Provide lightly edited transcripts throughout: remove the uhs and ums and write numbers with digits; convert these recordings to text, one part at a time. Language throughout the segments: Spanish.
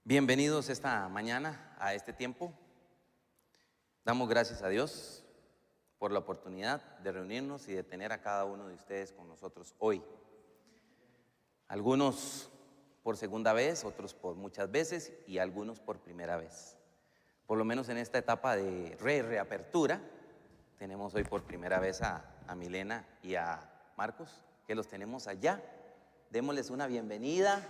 Bienvenidos esta mañana a este tiempo. Damos gracias a Dios por la oportunidad de reunirnos y de tener a cada uno de ustedes con nosotros hoy. Algunos por segunda vez, otros por muchas veces y algunos por primera vez. Por lo menos en esta etapa de reapertura, tenemos hoy por primera vez a Milena y a Marcos, que los tenemos allá. Démosles una bienvenida.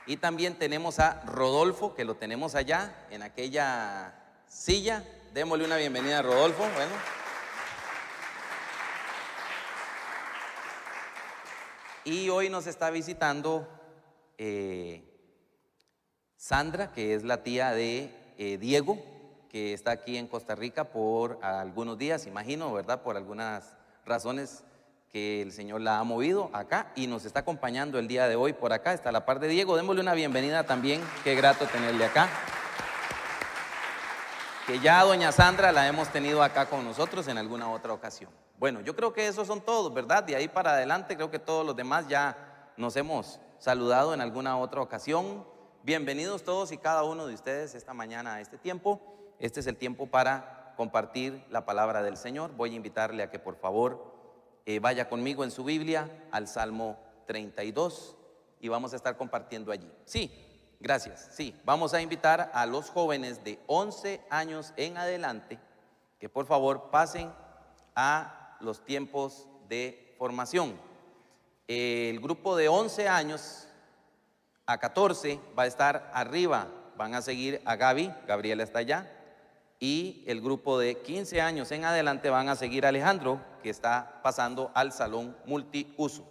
Y también tenemos a Rodolfo, que lo tenemos allá en aquella silla. Démosle una bienvenida a Rodolfo. Bueno. Y hoy nos está visitando Sandra, que es la tía de Diego, que está aquí en Costa Rica por algunos días, imagino, ¿verdad? Por algunas razones que el Señor la ha movido acá y nos está acompañando el día de hoy por acá. Está a la par de Diego. Démosle una bienvenida también. Qué grato tenerle acá. Que ya a doña Sandra la hemos tenido acá con nosotros en alguna otra ocasión. Bueno, yo creo que esos son todos, ¿verdad? De ahí para adelante creo que todos los demás ya nos hemos saludado en alguna otra ocasión. Bienvenidos todos y cada uno de ustedes esta mañana a este tiempo. Este es el tiempo para compartir la palabra del Señor. Voy a invitarle a que por favor vaya conmigo en su Biblia al Salmo 32 y vamos a estar compartiendo allí. Sí, gracias. Sí, vamos a invitar a los jóvenes de 11 años en adelante que por favor pasen a los tiempos de formación. El grupo de 11 años a 14 va a estar arriba, van a seguir a Gaby, Gabriela está allá, y el grupo de 15 años en adelante van a seguir a Alejandro, que está pasando al salón multiuso.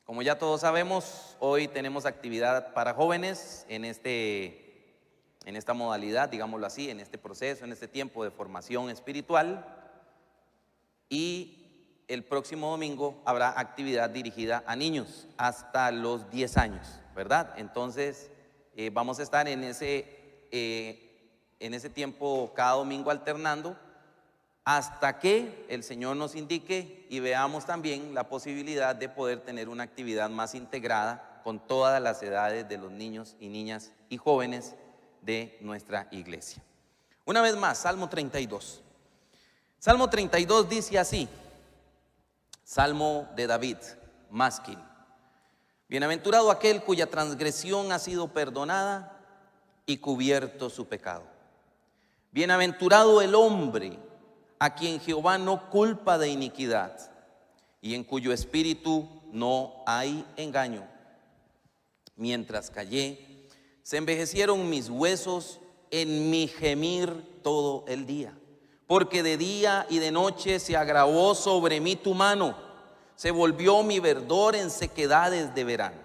Como ya todos sabemos, hoy tenemos actividad para jóvenes en esta modalidad, digámoslo así, en este proceso, en este tiempo de formación espiritual. Y el próximo domingo habrá actividad dirigida a niños hasta los 10 años, ¿verdad? Entonces vamos a estar en ese tiempo cada domingo alternando hasta que el Señor nos indique y veamos también la posibilidad de poder tener una actividad más integrada con todas las edades de los niños y niñas y jóvenes de nuestra iglesia. Una vez más, Salmo 32. Salmo 32 dice así, Salmo de David, másquil. Bienaventurado aquel cuya transgresión ha sido perdonada y cubierto su pecado. Bienaventurado el hombre a quien Jehová no culpa de iniquidad y en cuyo espíritu no hay engaño. Mientras callé, se envejecieron mis huesos en mi gemir todo el día, porque de día y de noche se agravó sobre mí tu mano. Se volvió mi verdor en sequedades de verano.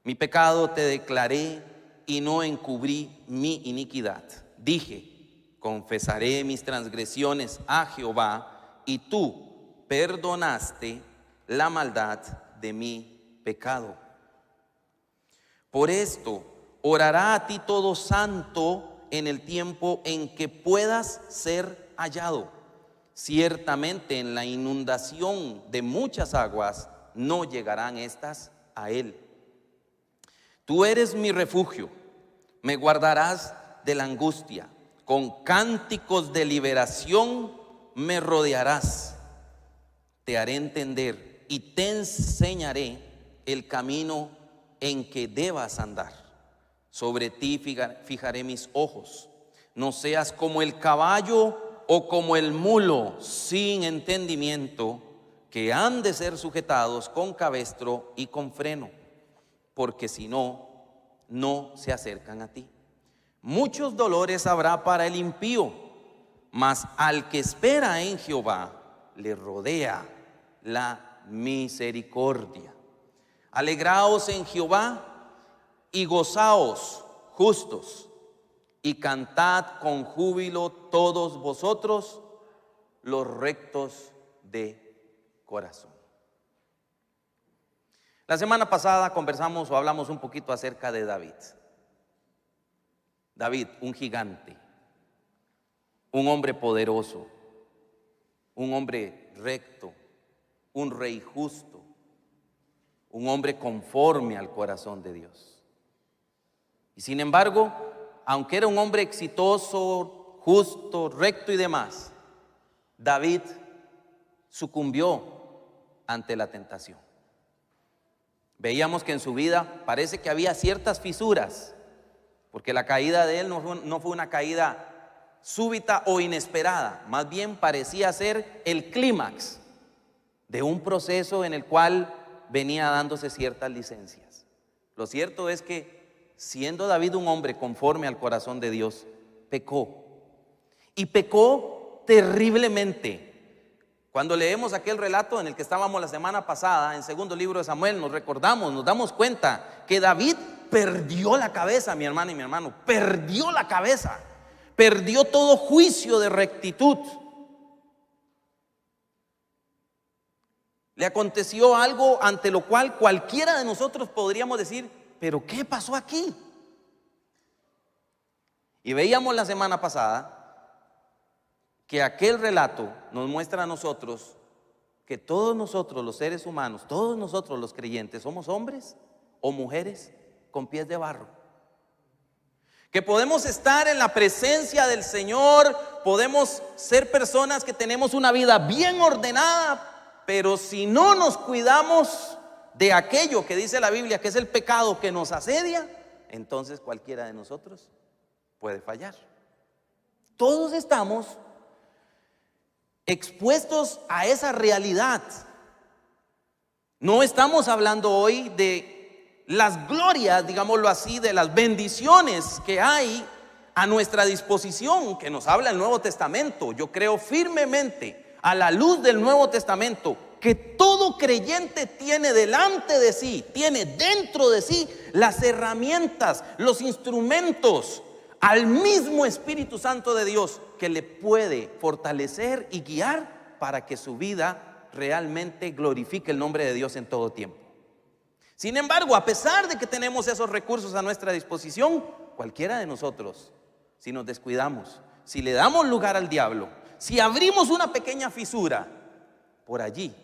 Mi pecado te declaré y no encubrí mi iniquidad. Dije, confesaré mis transgresiones a Jehová y tú perdonaste la maldad de mi pecado. Por esto, orará a ti todo santo en el tiempo en que puedas ser hallado. Ciertamente en la inundación de muchas aguas no llegarán estas a él. Tú eres mi refugio, me guardarás de la angustia, con cánticos de liberación me rodearás. Te haré entender y te enseñaré el camino en que debas andar. Sobre ti fijaré mis ojos. No seas como el caballo o como el mulo sin entendimiento, que han de ser sujetados con cabestro y con freno, porque si no, no se acercan a ti. Muchos dolores habrá para el impío, mas al que espera en Jehová le rodea la misericordia. Alegraos en Jehová y gozaos justos, y cantad con júbilo todos vosotros los rectos de corazón. La semana pasada conversamos o hablamos un poquito acerca de David. David, un gigante, un hombre poderoso, un hombre recto, un rey justo, un hombre conforme al corazón de Dios. Y sin embargo, aunque era un hombre exitoso, justo, recto y demás, David sucumbió ante la tentación. Veíamos que en su vida parece que había ciertas fisuras, porque la caída de él no fue una caída súbita o inesperada, más bien parecía ser el clímax de un proceso en el cual venía dándose ciertas licencias. Lo cierto es que, siendo David un hombre conforme al corazón de Dios, pecó, y pecó terriblemente. Cuando leemos aquel relato en el que estábamos la semana pasada, en segundo libro de Samuel, nos damos cuenta que David perdió la cabeza, mi hermana y mi hermano, perdió la cabeza, perdió todo juicio de rectitud. Le aconteció algo ante lo cual cualquiera de nosotros podríamos decir, ¿pero qué pasó aquí? Y veíamos la semana pasada que aquel relato nos muestra a nosotros que todos nosotros los seres humanos, todos nosotros los creyentes, somos hombres o mujeres con pies de barro. Que podemos estar en la presencia del Señor, podemos ser personas que tenemos una vida bien ordenada, pero si no nos cuidamos de aquello que dice la Biblia, que es el pecado que nos asedia, entonces cualquiera de nosotros puede fallar. Todos estamos expuestos a esa realidad. No estamos hablando hoy de las glorias, digámoslo así, de las bendiciones que hay a nuestra disposición, que nos habla el Nuevo Testamento. Yo creo firmemente, a la luz del Nuevo Testamento, que todo creyente tiene delante de sí, tiene dentro de sí las herramientas, los instrumentos, al mismo Espíritu Santo de Dios, que le puede fortalecer y guiar para que su vida realmente glorifique el nombre de Dios en todo tiempo. Sin embargo, a pesar de que tenemos esos recursos a nuestra disposición, cualquiera de nosotros, si nos descuidamos, si le damos lugar al diablo, si abrimos una pequeña fisura, por allí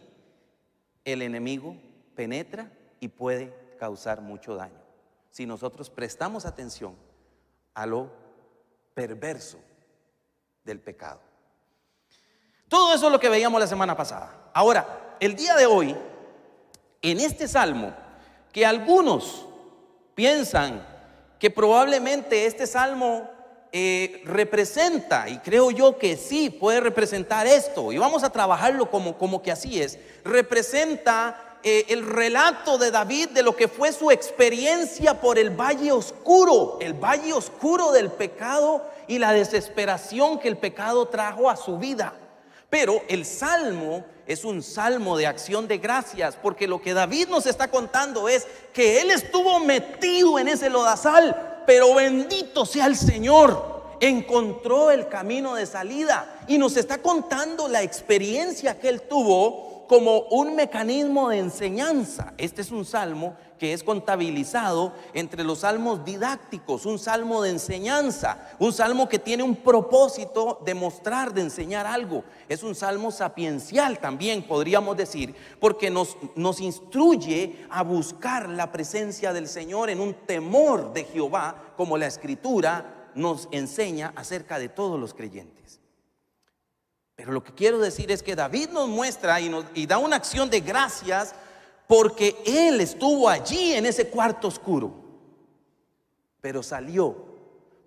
el enemigo penetra y puede causar mucho daño, si nosotros prestamos atención a lo perverso del pecado. Todo eso es lo que veíamos la semana pasada. Ahora, el día de hoy, en este salmo, que algunos piensan que probablemente este salmo representa, y creo yo que sí puede representar esto, y vamos a trabajarlo como que así es, representa el relato de David de lo que fue su experiencia por el valle oscuro del pecado y la desesperación que el pecado trajo a su vida. Pero el salmo es un salmo de acción de gracias, porque lo que David nos está contando es que él estuvo metido en ese lodazal, pero bendito sea el Señor, encontró el camino de salida y nos está contando la experiencia que él tuvo como un mecanismo de enseñanza. Este es un salmo que es contabilizado entre los salmos didácticos, un salmo de enseñanza, un salmo que tiene un propósito de mostrar, de enseñar algo. Es un salmo sapiencial también, podríamos decir, porque nos instruye a buscar la presencia del Señor en un temor de Jehová, como la Escritura nos enseña acerca de todos los creyentes. Pero lo que quiero decir es que David nos muestra y da una acción de gracias porque él estuvo allí en ese cuarto oscuro, pero salió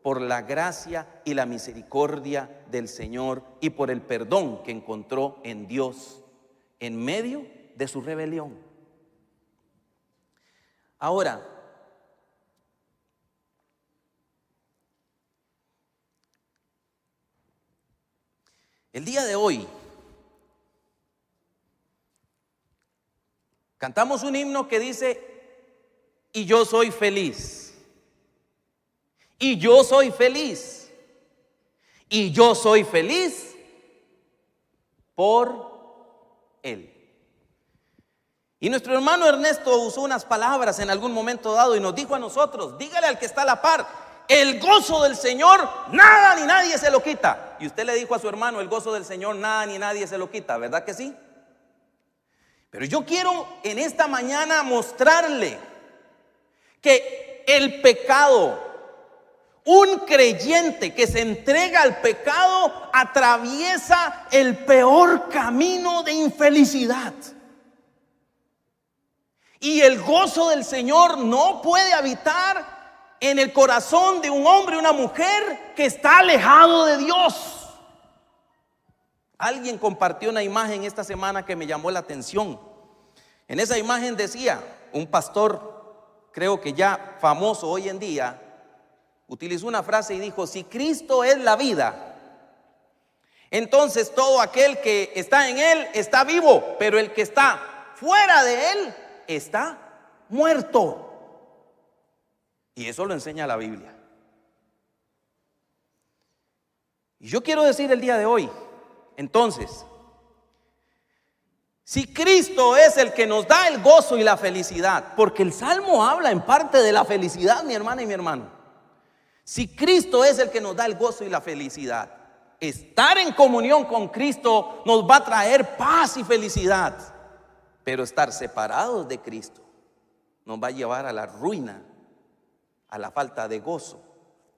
por la gracia y la misericordia del Señor y por el perdón que encontró en Dios en medio de su rebelión. Ahora, el día de hoy cantamos un himno que dice: y yo soy feliz, y yo soy feliz, y yo soy feliz por Él. Y nuestro hermano Ernesto usó unas palabras en algún momento dado y nos dijo a nosotros: dígale al que está a la par el gozo del Señor, nada ni nadie se lo quita. Y usted le dijo a su hermano, el gozo del Señor, nada ni nadie se lo quita, ¿verdad que sí? Pero yo quiero en esta mañana mostrarle que el pecado, un creyente que se entrega al pecado, atraviesa el peor camino de infelicidad. Y el gozo del Señor no puede habitar en el corazón de un hombre o una mujer que está alejado de Dios. Alguien compartió una imagen esta semana que me llamó la atención. En esa imagen decía, un pastor, creo que ya famoso hoy en día, utilizó una frase y dijo: si Cristo es la vida, entonces todo aquel que está en Él está vivo, pero el que está fuera de Él está muerto. Y eso lo enseña la Biblia. Y yo quiero decir el día de hoy, entonces, si Cristo es el que nos da el gozo y la felicidad, porque el Salmo habla en parte de la felicidad, mi hermana y mi hermano. Si Cristo es el que nos da el gozo y la felicidad, estar en comunión con Cristo nos va a traer paz y felicidad. Pero estar separados de Cristo nos va a llevar a la ruina, a la falta de gozo,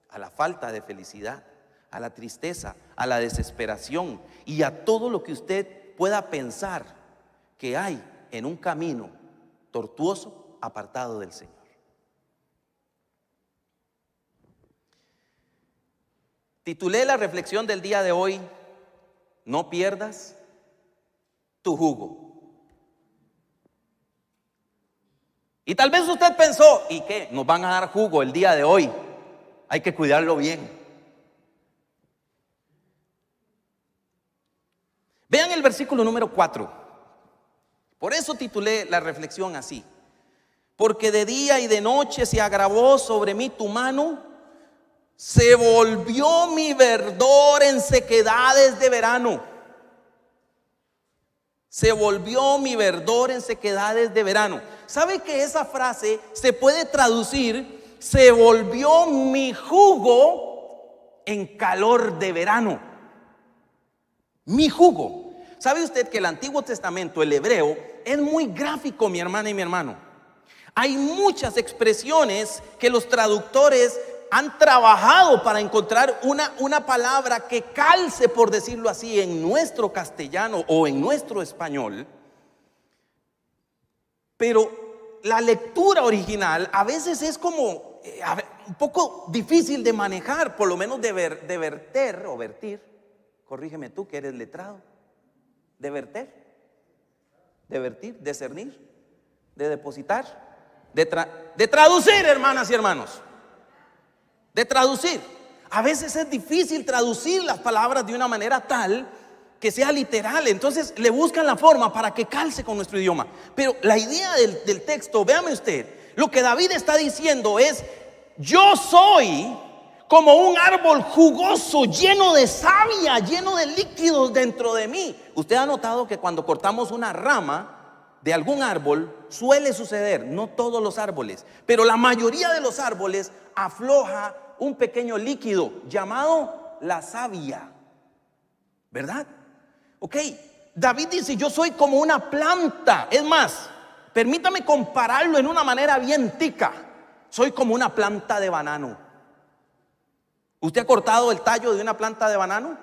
a la falta de felicidad, a la tristeza, a la desesperación y a todo lo que usted pueda pensar que hay en un camino tortuoso apartado del Señor. Titulé la reflexión del día de hoy: no pierdas tu jugo. Y tal vez usted pensó: ¿y qué? Nos van a dar jugo el día de hoy, hay que cuidarlo bien. Vean el versículo número 4. Por eso titulé la reflexión así: porque de día y de noche se agravó sobre mí tu mano, se volvió mi verdor en sequedades de verano. Se volvió mi verdor en sequedades de verano. ¿Sabe que esa frase se puede traducir: se volvió mi jugo en calor de verano? Mi jugo. ¿Sabe usted que el Antiguo Testamento, el hebreo, es muy gráfico, mi hermana y mi hermano? Hay muchas expresiones que los traductores han trabajado para encontrar una palabra que calce, por decirlo así, en nuestro castellano o en nuestro español. Pero la lectura original a veces es como un poco difícil de manejar, por lo menos de verter o vertir. Corrígeme tú que eres letrado. De verter, de vertir, de cernir, de depositar, de traducir, hermanas y hermanos. De traducir. A veces es difícil traducir las palabras de una manera tal que sea literal. Entonces le buscan la forma para que calce con nuestro idioma. Pero la idea del texto, véame usted, lo que David está diciendo es: yo soy como un árbol jugoso, lleno de savia, lleno de líquidos dentro de mí. Usted ha notado que cuando cortamos una rama de algún árbol, suele suceder, no todos los árboles, pero la mayoría de los árboles afloja un pequeño líquido llamado la savia, ¿verdad? Ok, David dice: yo soy como una planta. Es más, permítame compararlo en una manera bien tica. Soy como una planta de banano. ¿Usted ha cortado el tallo de una planta de banano?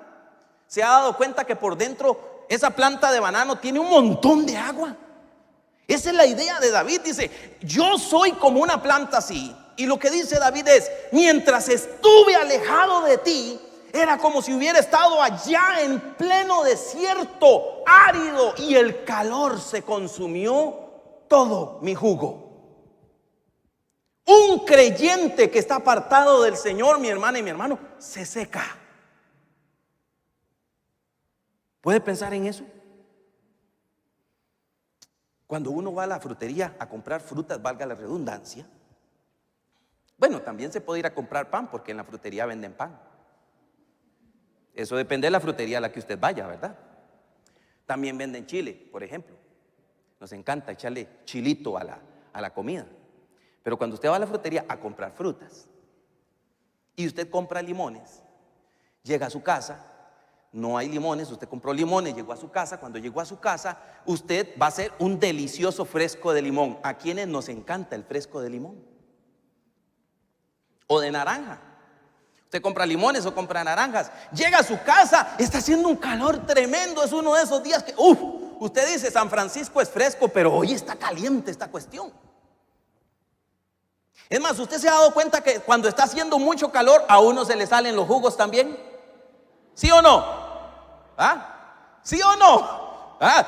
¿Se ha dado cuenta que por dentro esa planta de banano tiene un montón de agua? Esa es la idea de David. Dice: yo soy como una planta así. Y lo que dice David es: mientras estuve alejado de ti, era como si hubiera estado allá en pleno desierto árido, y el calor se consumió todo mi jugo. Un creyente que está apartado del Señor, mi hermana y mi hermano, se seca. ¿Puede pensar en eso? Cuando uno va a la frutería a comprar frutas, valga la redundancia, bueno, también se puede ir a comprar pan, porque en la frutería venden pan. Eso depende de la frutería a la que usted vaya, ¿verdad? También venden chile, por ejemplo. Nos encanta echarle chilito a la comida. Pero cuando usted va a la frutería a comprar frutas, y usted compra limones, llega a su casa, no hay limones, usted compró limones, llegó a su casa, cuando llegó a su casa, usted va a hacer un delicioso fresco de limón. ¿A quienes nos encanta el fresco de limón? O de naranja. Usted compra limones o compra naranjas, llega a su casa, está haciendo un calor tremendo, es uno de esos días que, usted dice, San Francisco es fresco, pero hoy está caliente esta cuestión. Es más, ¿usted se ha dado cuenta que cuando está haciendo mucho calor a uno se le salen los jugos también? ¿Sí o no? ¿Ah? ¿Sí o no?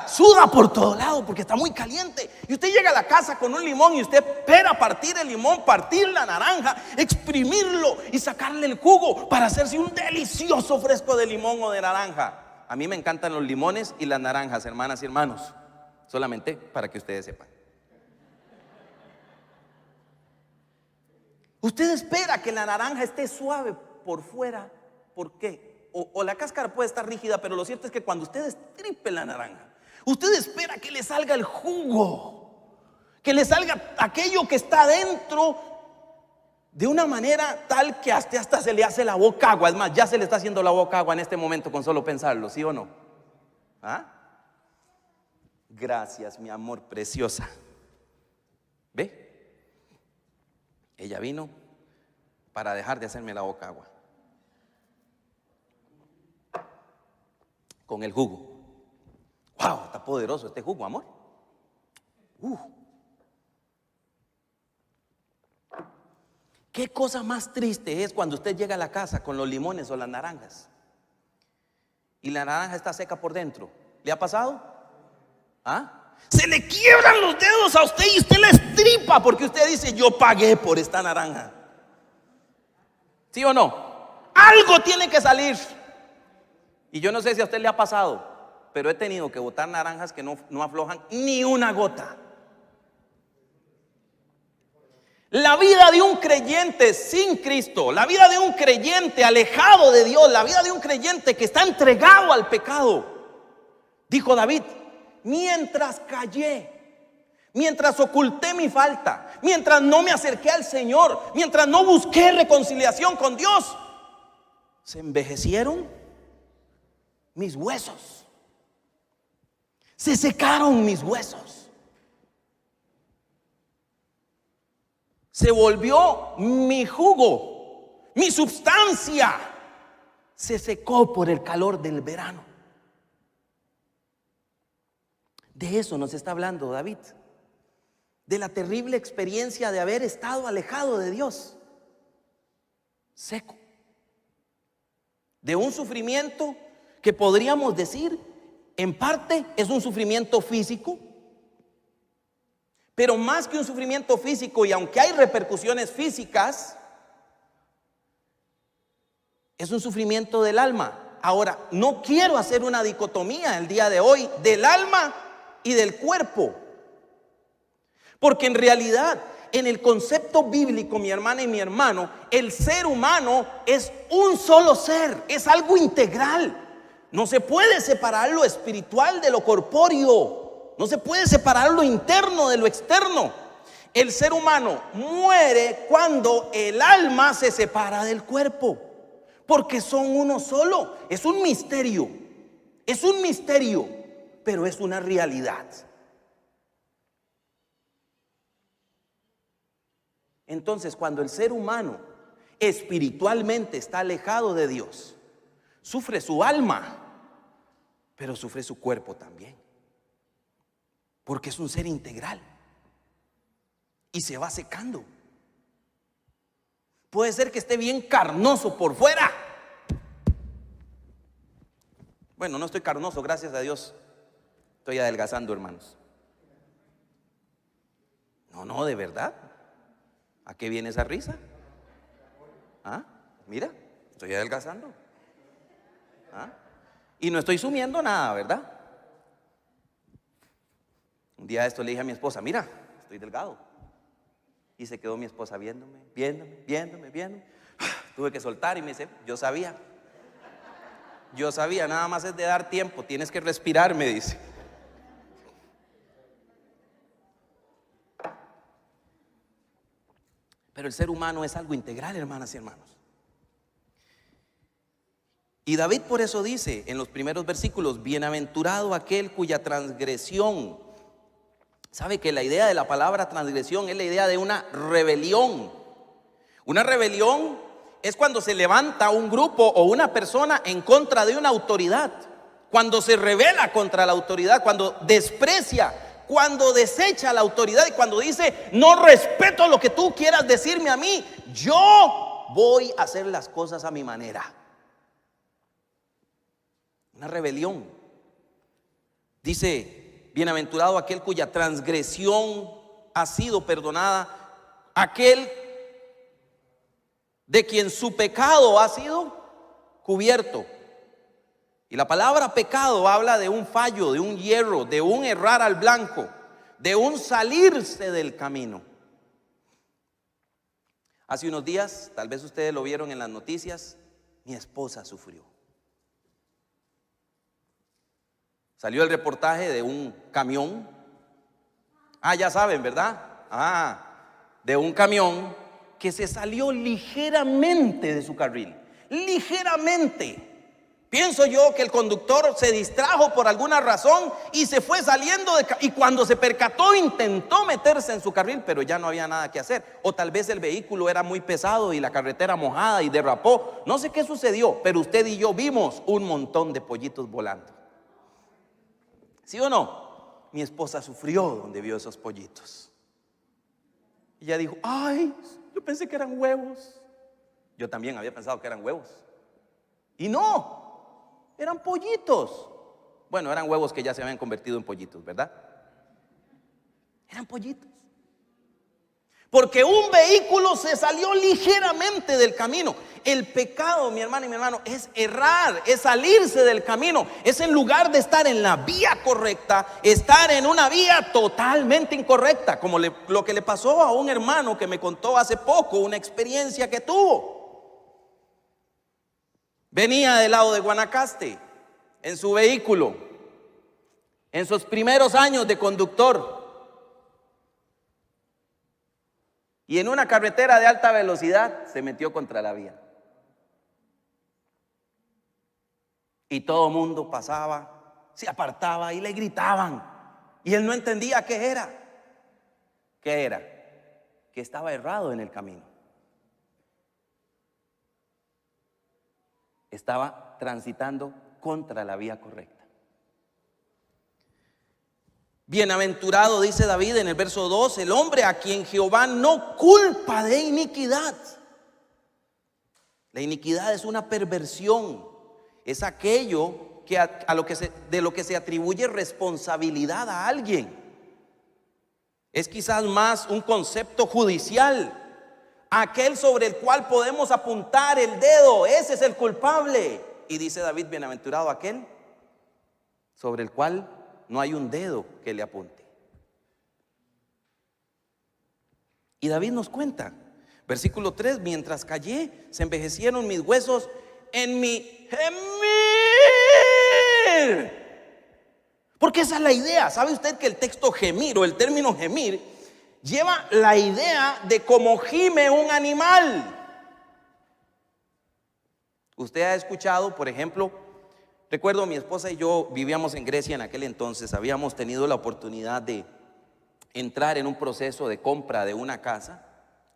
Suda por todo lado porque está muy caliente. Y usted llega a la casa con un limón y usted espera partir el limón, partir la naranja, exprimirlo y sacarle el jugo para hacerse un delicioso fresco de limón o de naranja. A mí me encantan los limones y las naranjas, hermanas y hermanos. Solamente para que ustedes sepan. Usted espera que la naranja esté suave por fuera. ¿Por qué? O la cáscara puede estar rígida, pero lo cierto es que cuando usted estripe la naranja, usted espera que le salga el jugo, que le salga aquello que está dentro de una manera tal que hasta se le hace la boca agua. Es más, ya se le está haciendo la boca agua en este momento con solo pensarlo, ¿sí o no? Gracias, mi amor preciosa. ¿Ve? Ella vino para dejar de hacerme la boca agua. Con el jugo. ¡Wow! Está poderoso este jugo, amor. ¿Qué cosa más triste es cuando usted llega a la casa con los limones o las naranjas y la naranja está seca por dentro? ¿Le ha pasado? Se le quiebran los dedos a usted y usted la estripa porque usted dice: yo pagué por esta naranja. ¿Sí o no? Algo tiene que salir. Y yo no sé si a usted le ha pasado, pero he tenido que botar naranjas que no aflojan ni una gota. La vida de un creyente sin Cristo, la vida de un creyente alejado de Dios, la vida de un creyente que está entregado al pecado, dijo David: mientras callé, mientras oculté mi falta, mientras no me acerqué al Señor, mientras no busqué reconciliación con Dios, se envejecieron mis huesos, se secaron mis huesos, se volvió mi jugo, mi substancia se secó por el calor del verano. De eso nos está hablando David, de la terrible experiencia de haber estado alejado de Dios, seco, de un sufrimiento que podríamos decir en parte es un sufrimiento físico, pero más que un sufrimiento físico, y aunque hay repercusiones físicas, es un sufrimiento del alma. Ahora, no quiero hacer una dicotomía el día de hoy del alma y del cuerpo, porque en realidad en el concepto bíblico, mi hermana y mi hermano, el ser humano es un solo ser, es algo integral. No se puede separar lo espiritual de lo corpóreo, no se puede separar lo interno de lo externo. El ser humano muere cuando el alma se separa del cuerpo, porque son uno solo. Es un misterio, pero es una realidad. Entonces, cuando el ser humano espiritualmente está alejado de Dios, sufre su alma, pero sufre su cuerpo también, porque es un ser integral y se va secando. Puede ser que esté bien carnoso por fuera. Bueno, no estoy carnoso, gracias a Dios. Estoy adelgazando, hermanos. No, de verdad. ¿A qué viene esa risa? Mira, estoy adelgazando. Y no estoy sumiendo nada, ¿verdad? Un día de esto le dije a mi esposa: mira, estoy delgado. Y se quedó mi esposa viéndome. Tuve que soltar y me dice: yo sabía, nada más es de dar tiempo, tienes que respirar, me dice. Pero el ser humano es algo integral, hermanas y hermanos. Y David por eso dice en los primeros versículos: bienaventurado aquel cuya transgresión. Sabe que la idea de la palabra transgresión es la idea de una rebelión. Una rebelión es cuando se levanta un grupo o una persona en contra de una autoridad, cuando se rebela contra la autoridad, cuando desprecia, cuando desecha la autoridad y cuando dice: no respeto lo que tú quieras decirme a mí, yo voy a hacer las cosas a mi manera. Una rebelión. Dice: bienaventurado aquel cuya transgresión ha sido perdonada, aquel de quien su pecado ha sido cubierto. Y la palabra pecado habla de un fallo, de un hierro, de un errar al blanco, de un salirse del camino. Hace unos días, tal vez ustedes lo vieron en las noticias, mi esposa sufrió. Salió el reportaje de un camión. Ya saben, ¿verdad? De un camión que se salió ligeramente de su carril. Ligeramente. Pienso yo que el conductor se distrajo por alguna razón y se fue saliendo y cuando se percató intentó meterse en su carril, pero ya no había nada que hacer. O tal vez el vehículo era muy pesado y la carretera mojada y derrapó. No sé qué sucedió, pero usted y yo vimos un montón de pollitos volando. ¿Sí o no? Mi esposa sufrió donde vio esos pollitos. Y ella dijo: ay, yo pensé que eran huevos. Yo también había pensado que eran huevos. Y no, eran pollitos. Bueno, eran huevos que ya se habían convertido en pollitos, ¿verdad? Eran pollitos. Porque un vehículo se salió ligeramente del camino. El pecado, mi hermana y mi hermano, es errar, es salirse del camino. Es en lugar de estar en la vía correcta, estar en una vía totalmente incorrecta. Como lo que le pasó a un hermano que me contó hace poco, una experiencia que tuvo. Venía del lado de Guanacaste en su vehículo, en sus primeros años de conductor. Y en una carretera de alta velocidad se metió contra la vía. Y todo el mundo pasaba, se apartaba y le gritaban. Y él no entendía qué era. ¿Qué era? Que estaba errado en el camino. Estaba transitando contra la vía correcta. Bienaventurado, dice David en el verso 2, el hombre a quien Jehová no culpa de iniquidad. La iniquidad es una perversión, es aquello que de lo que se atribuye responsabilidad a alguien. Es quizás más un concepto judicial, aquel sobre el cual podemos apuntar el dedo, ese es el culpable. Y dice David: bienaventurado aquel sobre el cual no hay un dedo que le apunte. Y David nos cuenta, versículo 3: mientras callé, se envejecieron mis huesos en mi gemir. Porque esa es la idea. ¿Sabe usted que el texto gemir o el término gemir lleva la idea de cómo gime un animal? Usted ha escuchado, por ejemplo, recuerdo mi esposa y yo vivíamos en Grecia en aquel entonces. Habíamos tenido la oportunidad de entrar en un proceso de compra de una casa.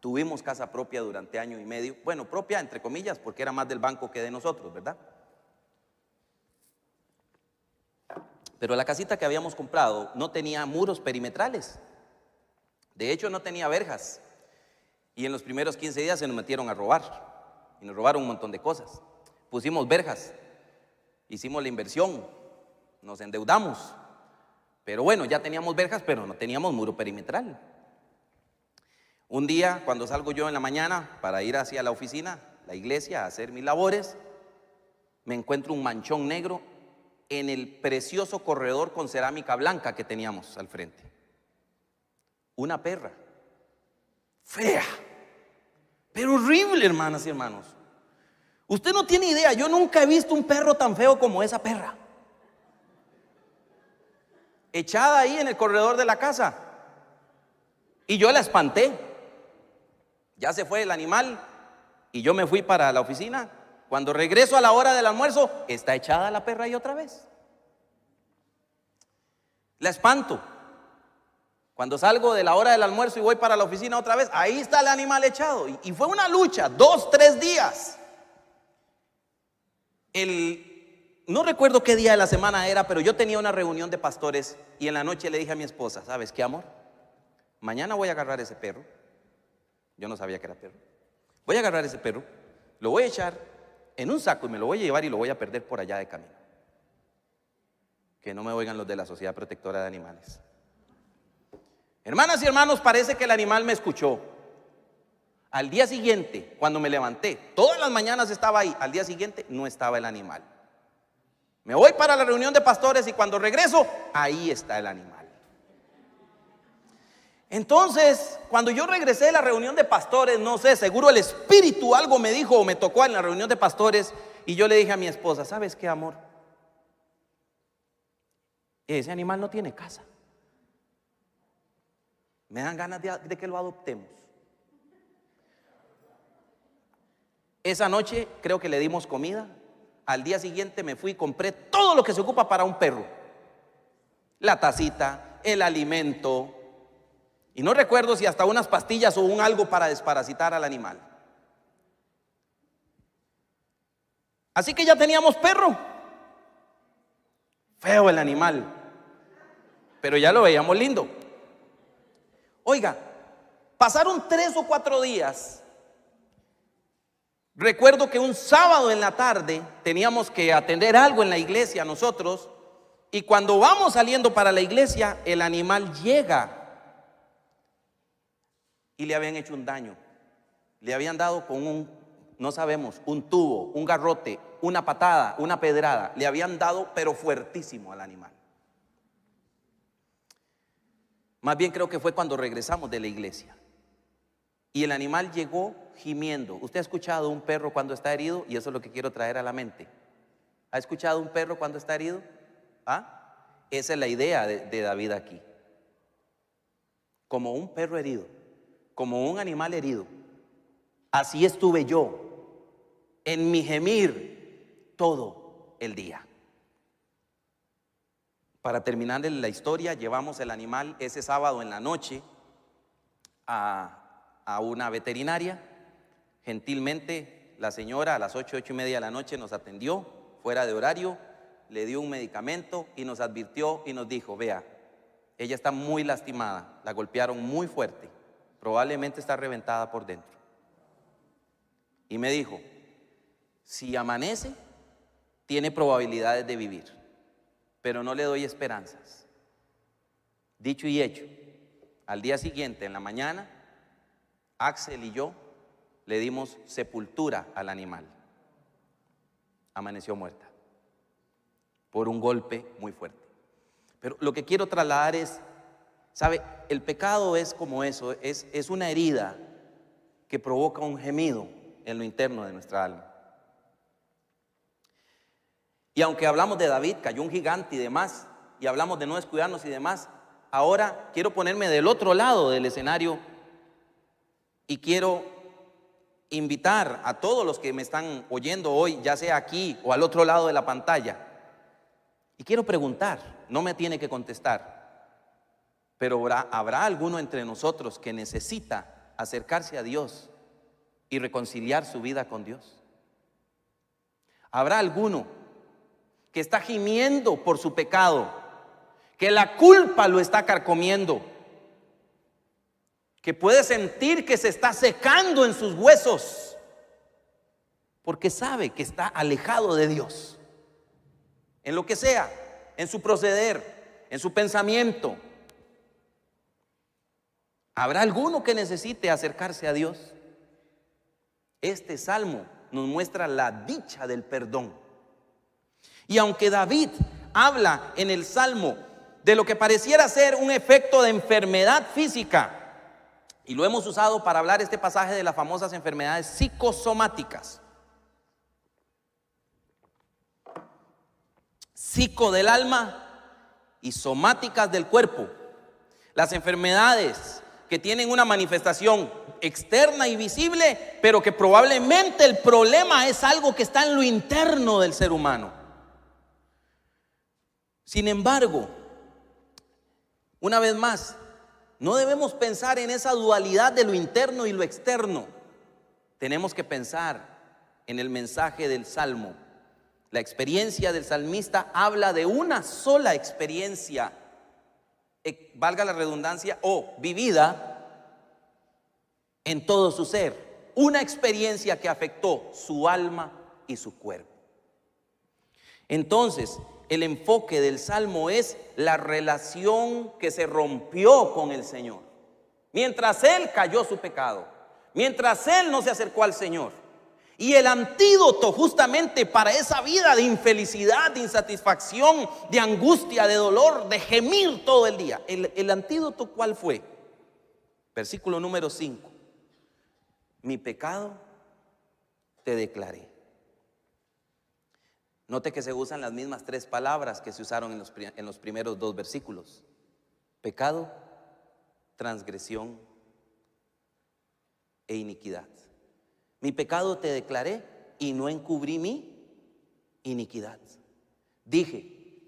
Tuvimos casa propia durante año y medio. Bueno, propia entre comillas, porque era más del banco que de nosotros, ¿verdad? Pero la casita que habíamos comprado no tenía muros perimetrales. De hecho, no tenía verjas. Y en los primeros 15 días se nos metieron a robar. Y nos robaron un montón de cosas. Pusimos verjas. Hicimos la inversión. Nos endeudamos. Pero bueno, ya teníamos verjas, pero no teníamos muro perimetral. Un día, cuando salgo yo en la mañana para ir hacia la oficina, la iglesia, a hacer mis labores, me encuentro un manchón negro en el precioso corredor con cerámica blanca que teníamos al frente. Una perra, fea, pero horrible, hermanas y hermanos. Usted no tiene idea, yo nunca he visto un perro tan feo como esa perra. Echada ahí en el corredor de la casa. Y yo la espanté. Ya se fue el animal y yo me fui para la oficina Cuando regreso a la hora del almuerzo, está echada la perra ahí otra vez. La espanto. Cuando salgo de la hora del almuerzo y voy para la oficina otra vez, ahí está el animal echado. Y fue una lucha, 2, 3 días. No recuerdo qué día de la semana era, pero yo tenía una reunión de pastores y en la noche le dije a mi esposa: ¿sabes qué, amor? Mañana voy a agarrar ese perro. Yo no sabía que era perro. Voy a agarrar ese perro, lo voy a echar en un saco y me lo voy a llevar y lo voy a perder por allá de camino. Que no me oigan los de la Sociedad Protectora de Animales. Hermanas y hermanos, parece que el animal me escuchó. Al día siguiente, cuando me levanté, todas las mañanas estaba ahí. Al día siguiente no estaba el animal. Me voy para la reunión de pastores y cuando regreso, ahí está el animal. Entonces, cuando yo regresé de la reunión de pastores, no sé, seguro el Espíritu algo me dijo o me tocó en la reunión de pastores, y yo le dije a mi esposa: ¿sabes qué, amor? Ese animal no tiene casa. Me dan ganas de que lo adoptemos. Esa noche creo que le dimos comida. Al día siguiente me fui y compré todo lo que se ocupa para un perro: la tacita, el alimento, y no recuerdo si hasta unas pastillas o un algo para desparasitar al animal. Así que ya teníamos perro. Feo el animal, pero ya lo veíamos lindo. Oiga, pasaron 3 o 4 días. Recuerdo que un sábado en la tarde teníamos que atender algo en la iglesia nosotros, y cuando vamos saliendo para la iglesia, el animal llega y le habían hecho un daño. Le habían dado con no sabemos, un tubo, un garrote, una patada, una pedrada. Le habían dado pero fuertísimo al animal. Más bien creo que fue cuando regresamos de la iglesia y el animal llegó gimiendo. ¿Usted ha escuchado un perro cuando está herido? Y eso es lo que quiero traer a la mente. ¿Ha escuchado un perro cuando está herido? ¿Ah? Esa es la idea de David aquí. Como un perro herido, como un animal herido, así estuve yo en mi gemir todo el día. Para terminar la historia, llevamos el animal ese sábado en la noche a una veterinaria. Gentilmente la señora a las 8, 8:30 de la noche nos atendió fuera de horario, le dio un medicamento y nos advirtió y nos dijo: vea, ella está muy lastimada, la golpearon muy fuerte, probablemente está reventada por dentro. Y me dijo: si amanece, tiene probabilidades de vivir, pero no le doy esperanzas. Dicho y hecho, al día siguiente, en la mañana, Axel y yo le dimos sepultura al animal. Amaneció muerta por un golpe muy fuerte. Pero lo que quiero trasladar es, ¿sabe? El pecado es como eso, es una herida que provoca un gemido en lo interno de nuestra alma. Y aunque hablamos de David, cayó un gigante y demás, y hablamos de no descuidarnos y demás, ahora quiero ponerme del otro lado del escenario y quiero invitar a todos los que me están oyendo hoy, ya sea aquí o al otro lado de la pantalla, y quiero preguntar, no me tiene que contestar, pero ¿habrá alguno entre nosotros que necesita acercarse a Dios y reconciliar su vida con Dios? ¿Habrá alguno que está gimiendo por su pecado, que la culpa lo está carcomiendo, que puede sentir que se está secando en sus huesos porque sabe que está alejado de Dios en lo que sea, en su proceder, en su pensamiento? ¿Habrá alguno que necesite acercarse a Dios? Este salmo nos muestra la dicha del perdón. Y aunque David habla en el salmo de lo que pareciera ser un efecto de enfermedad física, y lo hemos usado para hablar este pasaje de las famosas enfermedades psicosomáticas, psico del alma y somáticas del cuerpo, las enfermedades que tienen una manifestación externa y visible, pero que probablemente el problema es algo que está en lo interno del ser humano. Sin embargo, una vez más, no debemos pensar en esa dualidad de lo interno y lo externo. Tenemos que pensar en el mensaje del Salmo. La experiencia del salmista habla de una sola experiencia, valga la redundancia, o vivida en todo su ser. Una experiencia que afectó su alma y su cuerpo. Entonces, el enfoque del Salmo es la relación que se rompió con el Señor. Mientras él cayó su pecado, mientras él no se acercó al Señor. Y el antídoto justamente para esa vida de infelicidad, de insatisfacción, de angustia, de dolor, de gemir todo el día. El antídoto, ¿cuál fue? Versículo número 5. Mi pecado te declaré. Note que se usan las mismas 3 palabras que se usaron en los primeros 2 versículos. Pecado, transgresión e iniquidad. Mi pecado te declaré y no encubrí mi iniquidad. Dije,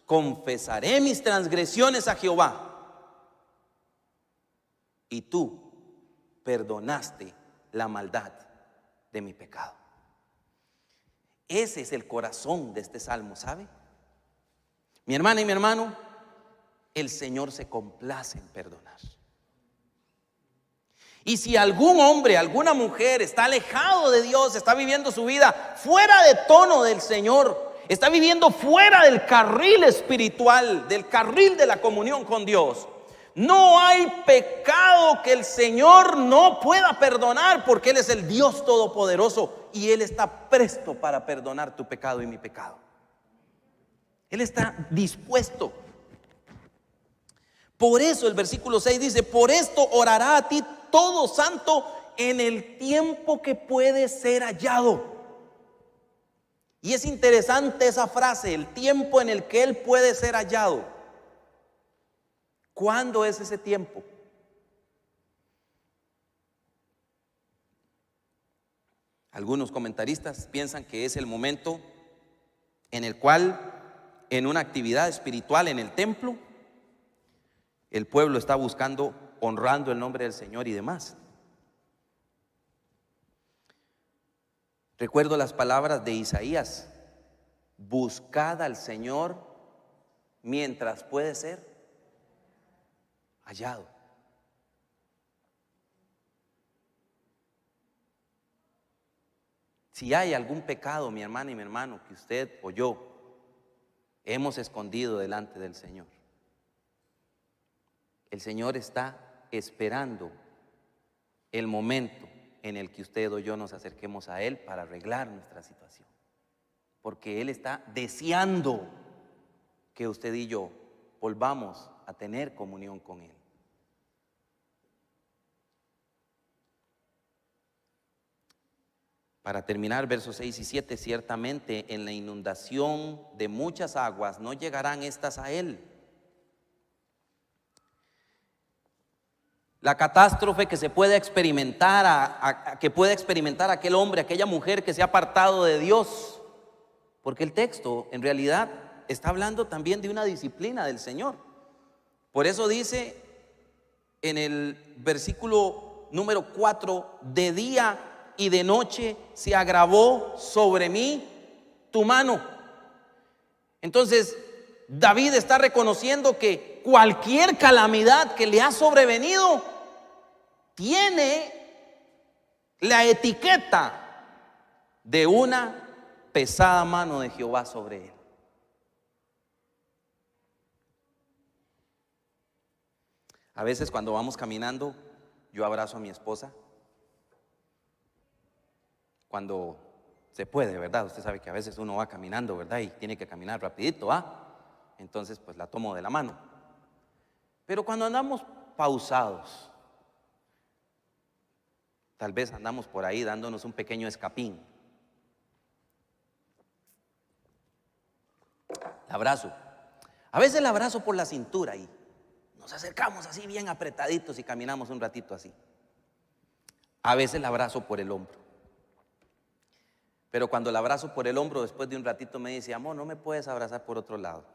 confesaré mis transgresiones a Jehová, y tú perdonaste la maldad de mi pecado. Ese es el corazón de este salmo, ¿sabe? Mi hermana y mi hermano, el Señor se complace en perdonar. Y si algún hombre, alguna mujer está alejado de Dios, está viviendo su vida fuera de tono del Señor, está viviendo fuera del carril espiritual, del carril de la comunión con Dios, no hay pecado que el Señor no pueda perdonar, porque Él es el Dios todopoderoso y Él está presto para perdonar tu pecado y mi pecado. Él está dispuesto. Por eso el versículo 6 dice: por esto orará a ti todo santo en el tiempo que puede ser hallado. Y es interesante esa frase, el tiempo en el que Él puede ser hallado. ¿Cuándo es ese tiempo? Algunos comentaristas piensan que es el momento en el cual, en una actividad espiritual en el templo, el pueblo está buscando, honrando el nombre del Señor y demás. Recuerdo las palabras de Isaías: buscad al Señor mientras puede ser hallado. Si hay algún pecado, mi hermana y mi hermano, que usted o yo hemos escondido delante del Señor, el Señor está esperando el momento en el que usted o yo nos acerquemos a Él para arreglar nuestra situación, porque Él está deseando que usted y yo volvamos a tener comunión con Él. Para terminar, versos 6 y 7, ciertamente en la inundación de muchas aguas no llegarán estas a Él. La catástrofe que se puede experimentar, que puede experimentar aquel hombre, aquella mujer que se ha apartado de Dios, porque el texto en realidad está hablando también de una disciplina del Señor. Por eso dice en el versículo número 4: de día y de noche se agravó sobre mí tu mano. Entonces David está reconociendo que cualquier calamidad que le ha sobrevenido tiene la etiqueta de una pesada mano de Jehová sobre él. A veces cuando vamos caminando, yo abrazo a mi esposa, cuando se puede, ¿verdad? Usted sabe que a veces uno va caminando, ¿verdad? Y tiene que caminar rapidito, entonces pues la tomo de la mano. Pero cuando andamos pausados, tal vez andamos por ahí dándonos un pequeño escapín, la abrazo. A veces la abrazo por la cintura y nos acercamos así bien apretaditos y caminamos un ratito así. A veces la abrazo por el hombro. Pero cuando la abrazo por el hombro, después de un ratito me dice: amor, no me puedes abrazar por otro lado.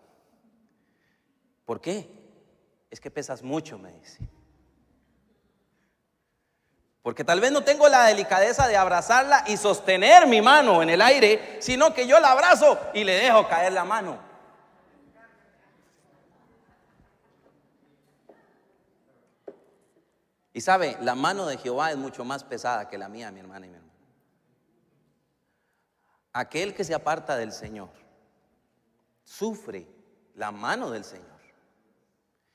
¿Por qué? Es que pesas mucho, me dice. Porque tal vez no tengo la delicadeza de abrazarla y sostener mi mano en el aire, sino que yo la abrazo y le dejo caer la mano. Y sabe, la mano de Jehová es mucho más pesada que la mía, mi hermana y mi hermano. Aquel que se aparta del Señor sufre la mano del Señor.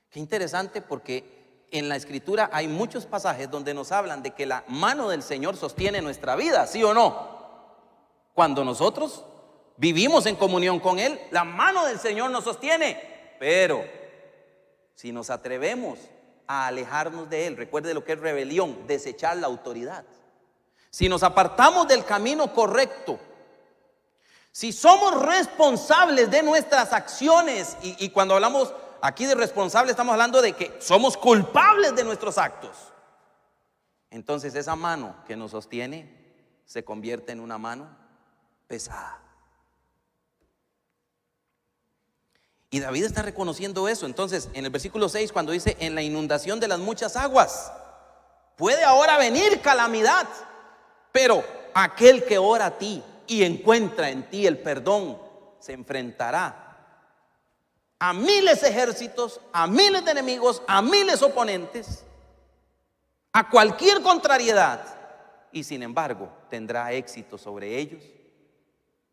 Qué interesante, porque en la Escritura hay muchos pasajes donde nos hablan de que la mano del Señor sostiene nuestra vida, ¿sí o no? Cuando nosotros vivimos en comunión con Él, la mano del Señor nos sostiene. Pero si nos atrevemos a alejarnos de Él, recuerde lo que es rebelión, desechar la autoridad. Si nos apartamos del camino correcto, si somos responsables de nuestras acciones, y cuando hablamos aquí de responsable, estamos hablando de que somos culpables de nuestros actos, entonces esa mano que nos sostiene se convierte en una mano pesada. Y David está reconociendo eso. Entonces en el versículo 6, cuando dice: en la inundación de las muchas aguas puede ahora venir calamidad, pero aquel que ora a ti y encuentra en ti el perdón se enfrentará a miles de ejércitos, a miles de enemigos, a miles de oponentes, a cualquier contrariedad, y sin embargo tendrá éxito sobre ellos,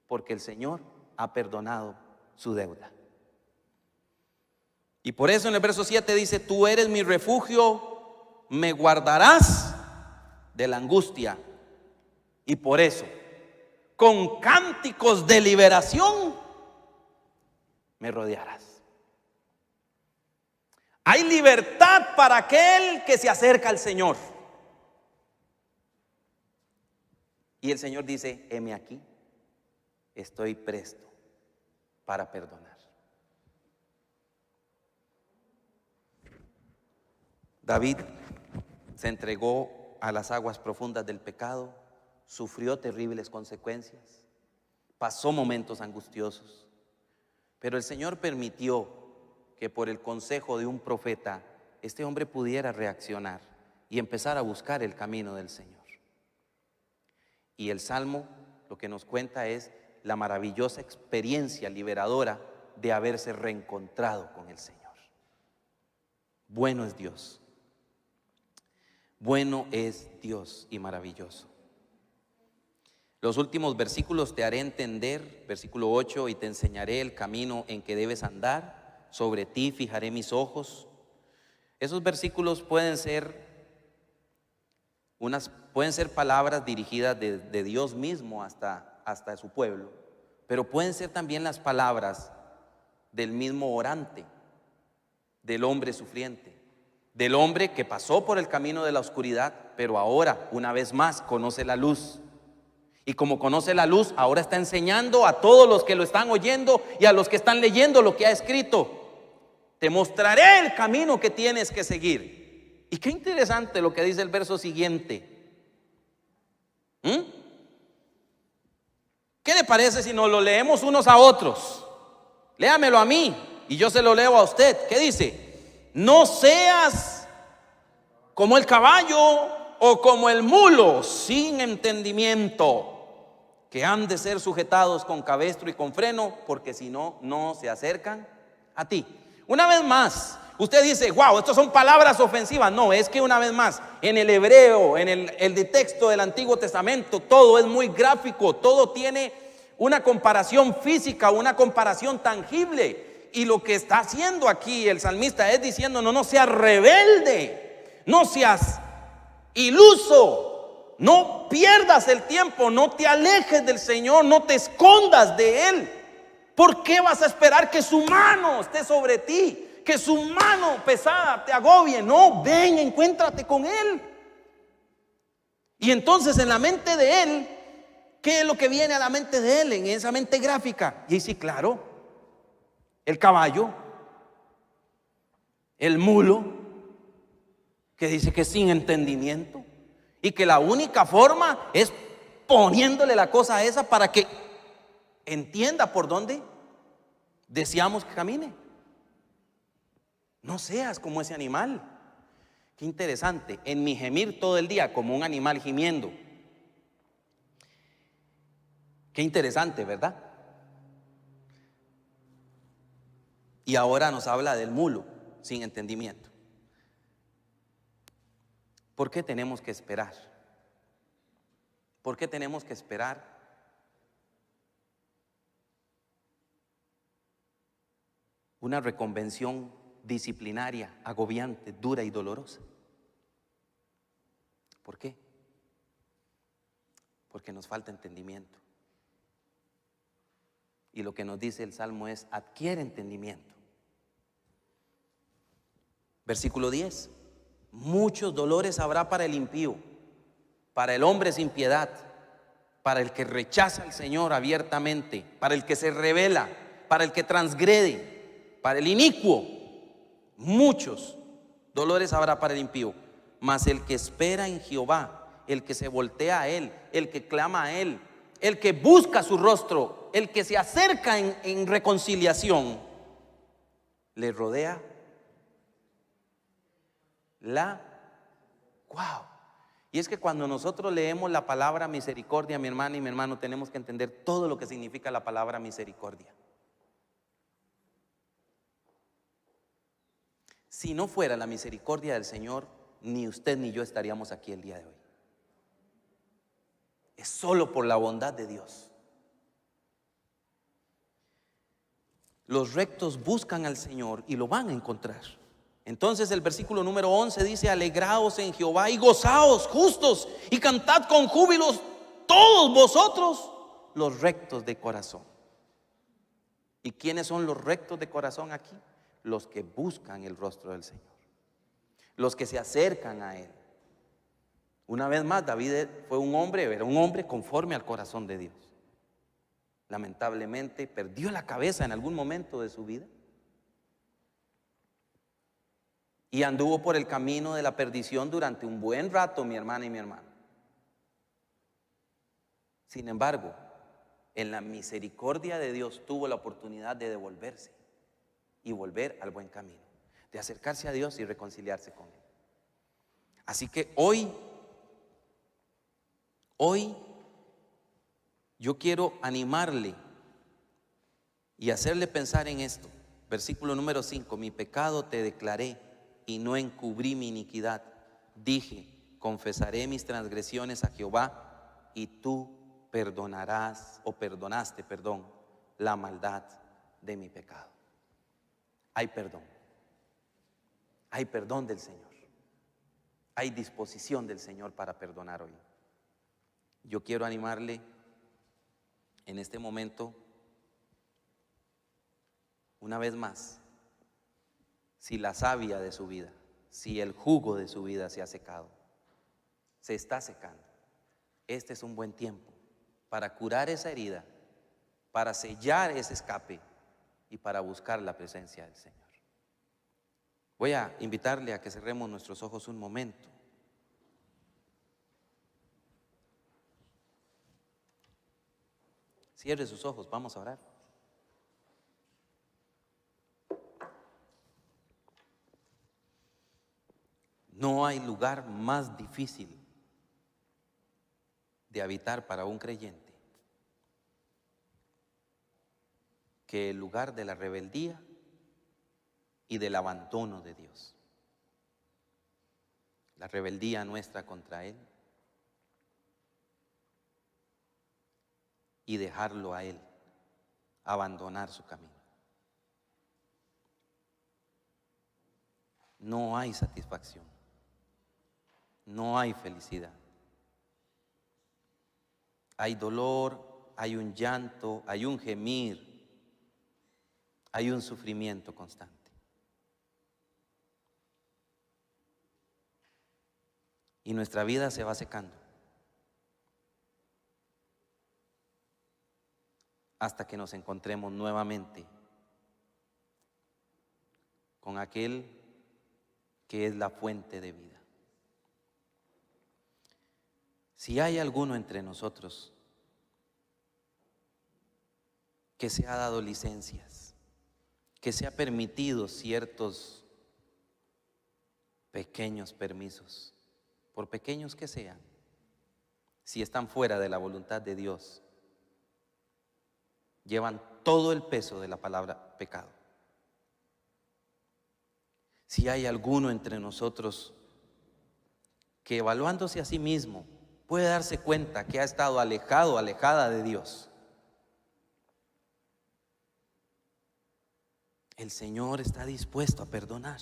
porque el Señor ha perdonado su deuda. Y por eso en el verso 7 dice: tú eres mi refugio, me guardarás de la angustia, y por eso con cánticos de liberación me rodearás. Hay libertad para aquel que se acerca al Señor. Y el Señor dice: heme aquí, estoy presto para perdonar. David se entregó a las aguas profundas del pecado, sufrió terribles consecuencias, pasó momentos angustiosos, pero el Señor permitió que por el consejo de un profeta este hombre pudiera reaccionar y empezar a buscar el camino del Señor. Y el Salmo lo que nos cuenta es la maravillosa experiencia liberadora de haberse reencontrado con el Señor. Bueno es Dios. Bueno es Dios y maravilloso. Los últimos versículos te haré entender, versículo 8: y te enseñaré el camino en que debes andar, sobre ti fijaré mis ojos. Esos versículos pueden ser palabras dirigidas de Dios mismo hasta su pueblo, pero pueden ser también las palabras del mismo orante, del hombre sufriente, del hombre que pasó por el camino de la oscuridad, pero ahora una vez más conoce la luz. Y como conoce la luz, ahora está enseñando a todos los que lo están oyendo y a los que están leyendo lo que ha escrito: te mostraré el camino que tienes que seguir. Y qué interesante lo que dice el verso siguiente. ¿Qué le parece si nos lo leemos unos a otros? Léamelo a mí y yo se lo leo a usted. ¿Qué dice? No seas como el caballo o como el mulo sin entendimiento, que han de ser sujetados con cabestro y con freno, porque si no, no se acercan a ti. Una vez más, usted dice: wow, estas son palabras ofensivas. No, es que una vez más, en el hebreo, en el texto del Antiguo Testamento, todo es muy gráfico, todo tiene una comparación física, una comparación tangible. Y lo que está haciendo aquí el salmista es diciendo: no seas rebelde, no seas iluso, no pierdas el tiempo, no te alejes del Señor, no te escondas de Él. ¿Por qué vas a esperar que su mano esté sobre ti, que su mano pesada te agobie? No, ven, encuéntrate con Él. Y entonces en la mente de Él, ¿qué es lo que viene a la mente de Él, en esa mente gráfica? Y sí, claro, el caballo, el mulo, que dice que sin entendimiento. Y que la única forma es poniéndole la cosa a esa para que entienda por dónde deseamos que camine. No seas como ese animal. Qué interesante, en mi gemir todo el día como un animal gimiendo. Qué interesante, ¿verdad? Y ahora nos habla del mulo sin entendimiento. ¿Por qué tenemos que esperar? ¿Por qué tenemos que esperar una reconvención disciplinaria, agobiante, dura y dolorosa? ¿Por qué? Porque nos falta entendimiento. Y lo que nos dice el Salmo es: adquiere entendimiento. Versículo 10: muchos dolores habrá para el impío, para el hombre sin piedad, para el que rechaza al Señor abiertamente, para el que se rebela, para el que transgrede, para el inicuo. Muchos dolores habrá para el impío, mas el que espera en Jehová, el que se voltea a Él, el que clama a Él, el que busca su rostro, el que se acerca en reconciliación, le rodea wow. Y es que cuando nosotros leemos la palabra misericordia, mi hermana y mi hermano, tenemos que entender todo lo que significa la palabra misericordia. Si no fuera la misericordia del Señor, ni usted ni yo estaríamos aquí el día de hoy. Es solo por la bondad de Dios. Los rectos buscan al Señor y lo van a encontrar. Entonces el versículo número 11 dice: alegraos en Jehová y gozaos justos y cantad con júbilos todos vosotros los rectos de corazón. ¿Y quiénes son los rectos de corazón aquí? Los que buscan el rostro del Señor, los que se acercan a Él. Una vez más, David era un hombre conforme al corazón de Dios. Lamentablemente perdió la cabeza en algún momento de su vida y anduvo por el camino de la perdición durante un buen rato, mi hermana y mi hermano. Sin embargo, en la misericordia de Dios tuvo la oportunidad de devolverse y volver al buen camino, de acercarse a Dios y reconciliarse con Él. Así que hoy yo quiero animarle y hacerle pensar en esto. Versículo número 5: mi pecado te declaré y no encubrí mi iniquidad. Dije: confesaré mis transgresiones a Jehová, y tú perdonaste, la maldad de mi pecado. Hay perdón del Señor, hay disposición del Señor para perdonar hoy. Yo quiero animarle en este momento, una vez más: si la savia de su vida, si el jugo de su vida se ha secado, se está secando, este es un buen tiempo para curar esa herida, para sellar ese escape y para buscar la presencia del Señor. Voy a invitarle a que cerremos nuestros ojos un momento. Cierre sus ojos, vamos a orar. No hay lugar más difícil de habitar para un creyente que el lugar de la rebeldía y del abandono de Dios. La rebeldía nuestra contra Él y dejarlo a Él, abandonar su camino. No hay satisfacción, no hay felicidad. Hay dolor, hay un llanto, hay un gemir, hay un sufrimiento constante. Y nuestra vida se va secando hasta que nos encontremos nuevamente con aquel que es la fuente de vida. Si hay alguno entre nosotros que se ha dado licencias, que se ha permitido ciertos pequeños permisos, por pequeños que sean, si están fuera de la voluntad de Dios, llevan todo el peso de la palabra pecado. Si hay alguno entre nosotros que, evaluándose a sí mismo, puede darse cuenta que ha estado alejado, alejada de Dios, el Señor está dispuesto a perdonar.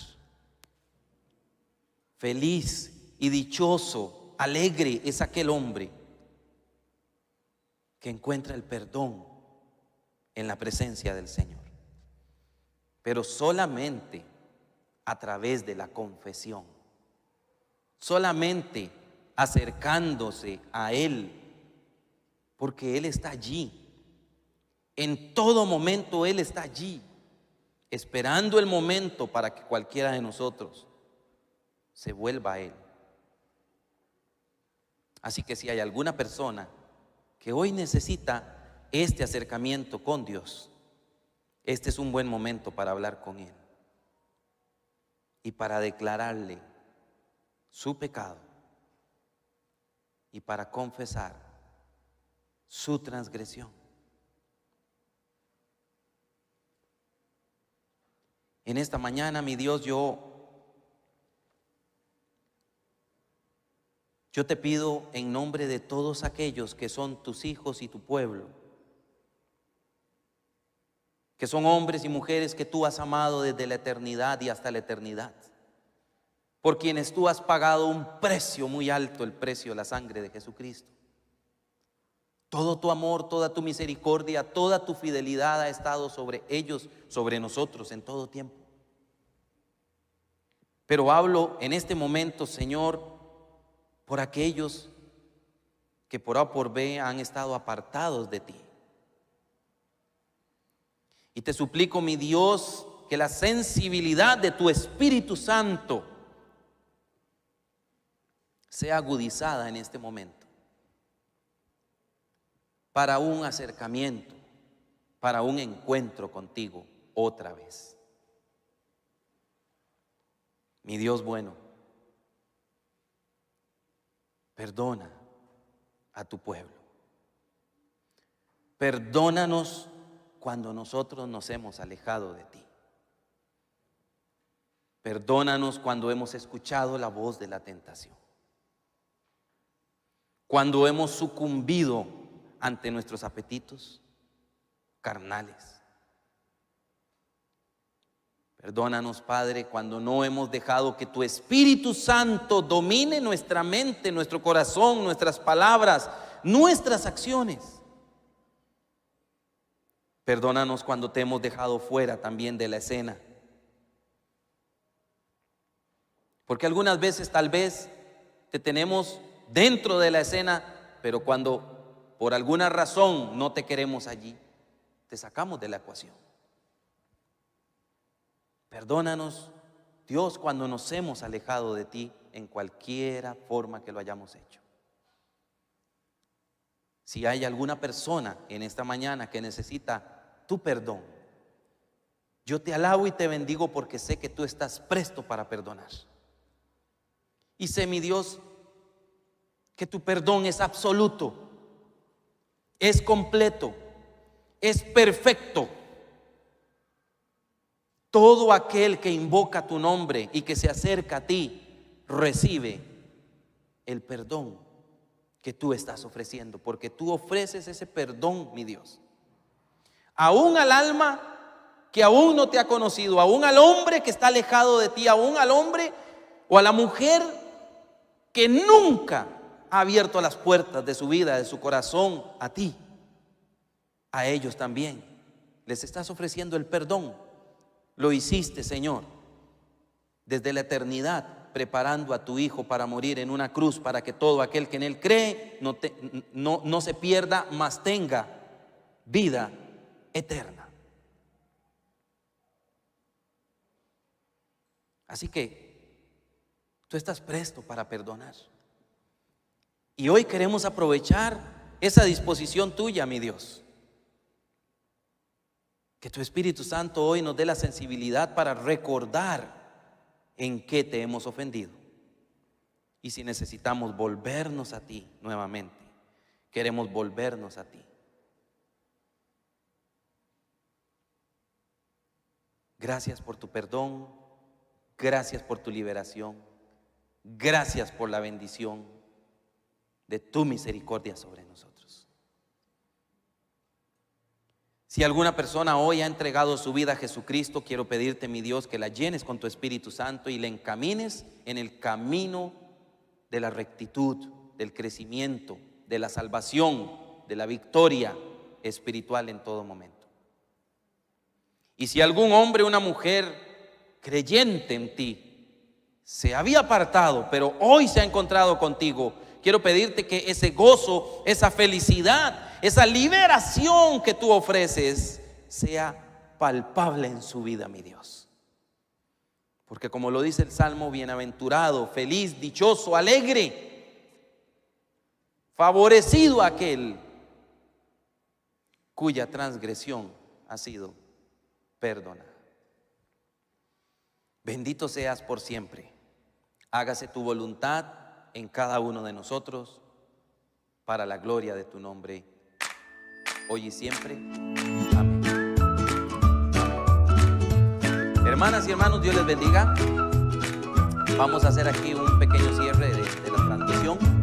Feliz y dichoso, alegre es aquel hombre que encuentra el perdón en la presencia del Señor, pero solamente a través de la confesión, solamente acercándose a Él, porque Él está allí. En todo momento Él está allí, esperando el momento para que cualquiera de nosotros se vuelva a Él. Así que si hay alguna persona que hoy necesita este acercamiento con Dios, este es un buen momento para hablar con Él y para declararle su pecado y para confesar su transgresión. En esta mañana, mi Dios, yo te pido en nombre de todos aquellos que son tus hijos y tu pueblo, que son hombres y mujeres que tú has amado desde la eternidad y hasta la eternidad, por quienes tú has pagado un precio muy alto, el precio de la sangre de Jesucristo. Todo tu amor, toda tu misericordia, toda tu fidelidad ha estado sobre ellos, sobre nosotros en todo tiempo. Pero hablo en este momento, Señor, por aquellos que por A o por B han estado apartados de ti. Y te suplico, mi Dios, que la sensibilidad de tu Espíritu Santo sea agudizada en este momento para un acercamiento, para un encuentro contigo otra vez. Mi Dios bueno, perdona a tu pueblo. Perdónanos cuando nosotros nos hemos alejado de ti. Perdónanos cuando hemos escuchado la voz de la tentación, cuando hemos sucumbido ante nuestros apetitos carnales. Perdónanos, Padre, cuando no hemos dejado que tu Espíritu Santo domine nuestra mente, nuestro corazón, nuestras palabras, nuestras acciones. Perdónanos cuando te hemos dejado fuera también de la escena, porque algunas veces tal vez te tenemos dentro de la escena, pero cuando por alguna razón no te queremos allí, te sacamos de la ecuación. Perdónanos, Dios, cuando nos hemos alejado de ti en cualquiera forma que lo hayamos hecho. Si hay alguna persona en esta mañana que necesita tu perdón, yo te alabo y te bendigo porque sé que tú estás presto para perdonar. Y sé, mi Dios, que tu perdón es absoluto, es completo, es perfecto. Todo aquel que invoca tu nombre y que se acerca a ti, recibe el perdón que tú estás ofreciendo, porque tú ofreces ese perdón, mi Dios, aún al alma que aún no te ha conocido, aún al hombre que está alejado de ti, aún al hombre o a la mujer que nunca ha abierto las puertas de su vida, de su corazón a ti. A ellos también les estás ofreciendo el perdón. Lo hiciste, Señor, desde la eternidad, preparando a tu Hijo para morir en una cruz, para que todo aquel que en Él cree no se pierda, mas tenga vida eterna. Así que tú estás presto para perdonar. Y hoy queremos aprovechar esa disposición tuya, mi Dios. Que tu Espíritu Santo hoy nos dé la sensibilidad para recordar en qué te hemos ofendido. Y si necesitamos volvernos a ti nuevamente, queremos volvernos a ti. Gracias por tu perdón, gracias por tu liberación, gracias por la bendición de tu misericordia sobre nosotros. Si alguna persona hoy ha entregado su vida a Jesucristo, quiero pedirte, mi Dios, que la llenes con tu Espíritu Santo y le encamines en el camino de la rectitud, del crecimiento, de la salvación, de la victoria espiritual en todo momento. Y si algún hombre o una mujer creyente en ti se había apartado, pero hoy se ha encontrado contigo, quiero pedirte que ese gozo, esa felicidad, esa liberación que tú ofreces sea palpable en su vida, mi Dios. Porque como lo dice el Salmo, bienaventurado, feliz, dichoso, alegre, favorecido aquel cuya transgresión ha sido perdonada. Bendito seas por siempre. Hágase tu voluntad en cada uno de nosotros, para la gloria de tu nombre, hoy y siempre. Amén. Hermanas y hermanos, Dios les bendiga. Vamos a hacer aquí un pequeño cierre de la transmisión.